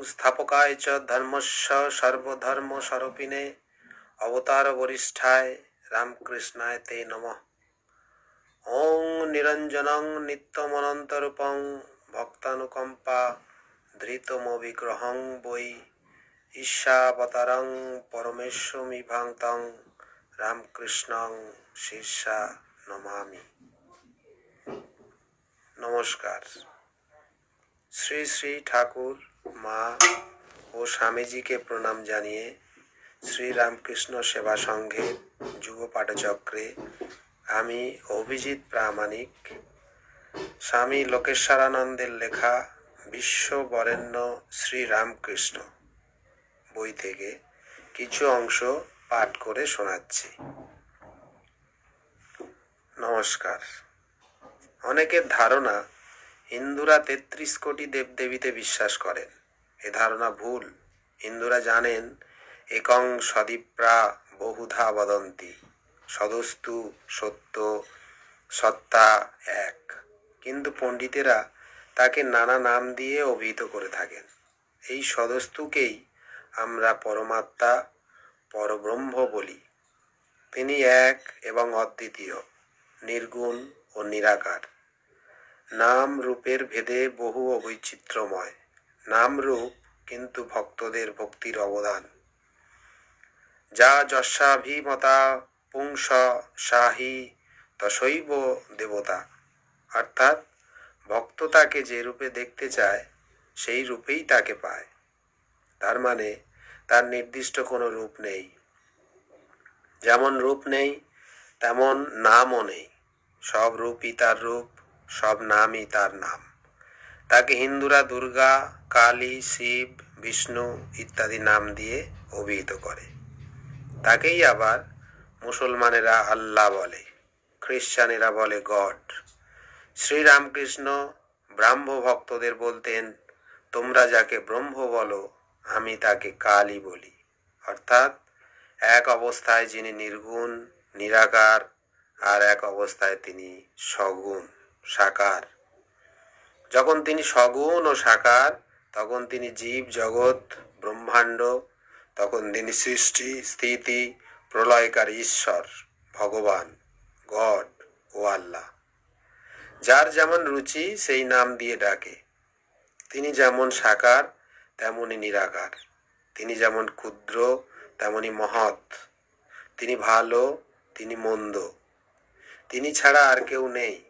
स्थापकाय च धर्मस्य सर्वधर्मस्वरूपिणे अवतार वरिष्ठाय रामकृष्णाय ते नमः। ओं निरंजनं नित्यमनन्तरूपं भक्तानुकंपा धृतमविग्रहं वै ईशावतारं परमेश्वरमिभान्तं रामकृष्णं शिष्या नमामि। नमस्कार। श्री श्री ठाकुर माँ और स्वामी जी के प्रणाम जानिए श्री रामकृष्ण सेवा संघे যুব পাঠচক্রে আমি অভিজিৎ প্রামাণিক স্বামী লোকেশ্বরানন্দের লেখা বিশ্ব বরেণ্য শ্রী রামকৃষ্ণ বই থেকে কিছু অংশ পাঠ করে শোনাচ্ছি। নমস্কার। অনেকের ধারণা হিন্দুরা ৩৩ কোটি দেবদেবীতে বিশ্বাস করেন। এ ধারণা ভুল। হিন্দুরা জানেন একং সদীপ্রা বহুধা বদন্তি, সদস্তু সত্য সত্তা এক, কিন্তু পণ্ডিতেরা তাকে নানা নাম দিয়ে অভিহিত করে থাকেন। এই সদস্তুকেই আমরা পরমাত্মা পরব্রহ্ম বলি। তিনি এক এবং অদ্বিতীয়, নির্গুণ ও নিরাকার। নাম রূপের ভেদে বহু বৈচিত্র্যময়। নাম রূপ কিন্তু ভক্তদের ভক্তির অবদান। যা যস্যাভিমতা পুংস সাহি তশৈব দেবতা, অর্থাৎ ভক্ত তাকে যে রূপে দেখতে চায় সেই রূপেই তাকে পায়। তার মানে তার নির্দিষ্ট কোনো রূপ নেই। যেমন রূপ নেই তেমন নামও নেই। সব রূপই তার রূপ, সব নামই তার নাম। তাকে হিন্দুরা দুর্গা, কালী, শিব, বিষ্ণু ইত্যাদি নাম দিয়ে অভিহিত করে। তাকেই আবার মুসলমানেরা আল্লাহ বলে, খ্রিস্টানেরা বলে গড। শ্রীরামকৃষ্ণ ব্রাহ্ম ভক্তদের বলতেন, তোমরা যাকে ব্রহ্ম বলো আমি তাকে কালী বলি। অর্থাৎ এক অবস্থায় যিনি নির্গুণ নিরাকার, আর এক অবস্থায় তিনি সগুণ সাকার। যখন তিনি সগুণ ও সাকার তখন তিনি জীব জগৎ ব্রহ্মাণ্ড, তখন তিনি সৃষ্টি স্থিতি প্রলয়কারী ঈশ্বর ভগবান গড ও আল্লাহ। যার যেমন রুচি সেই নাম দিয়ে ডাকে। তিনি যেমন সাকার তেমনি নিরাকার। তিনি যেমন ক্ষুদ্র তেমনি মহৎ। তিনি ভালো, তিনি মন্দ। তিনি ছাড়া আর কেউ নেই।